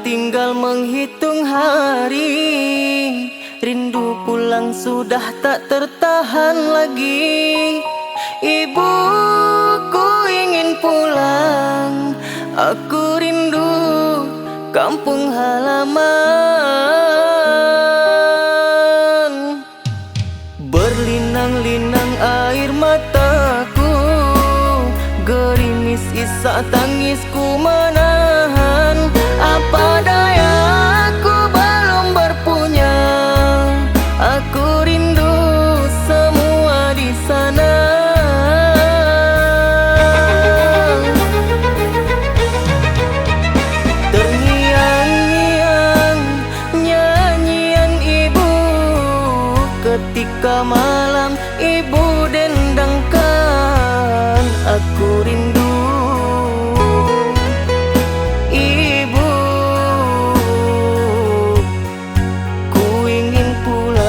tinggal menghitung hari. Rindu pulang sudah tak tertahan lagi. Ibu, ku ingin pulang. Aku rindu kampung halaman. Berlinang-linang air mataku, gerimis isak tangisku menahan. Apa daya aku belum berpunya. Aku rindu semua di sana. Terngiang-ngiang nyanyian ibu ketika malam ibu dendangkan. Aku rindu ibu, ku ingin pulang.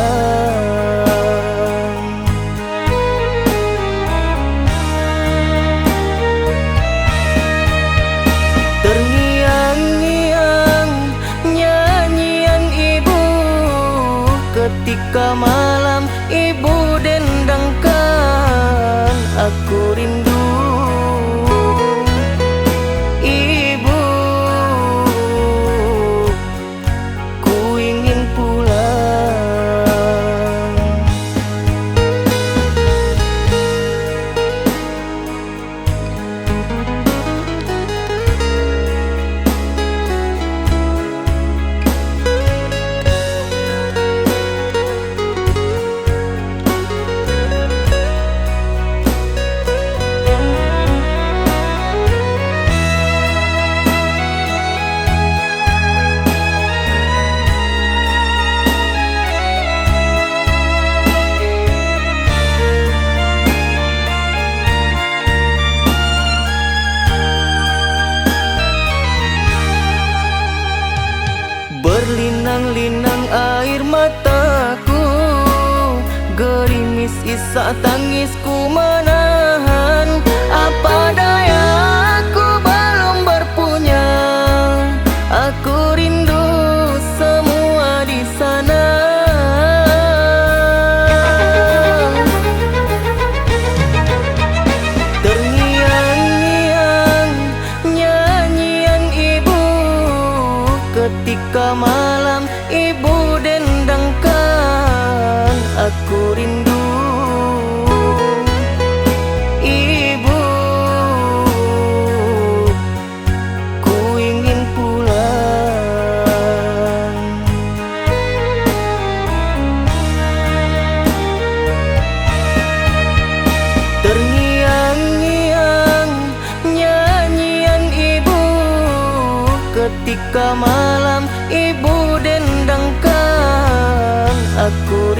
Terngiang-ngiang nyanyian ibu ketika malam ibu dendangkan. Aku rindu ibu, ku ingin pulang. Berlinang-linang air mataku, gerimis isak tangisku menahan. Apa daya aku belum berpunya. Aku rindu semua di sana. Terngiang-ngiang nyanyian ibu ketika malam ibu dendangkan. Aku rindu ibu, ku ingin pulang. Terngiang-ngiang nyanyian ibu ketika malam ibu dendangkan. Aku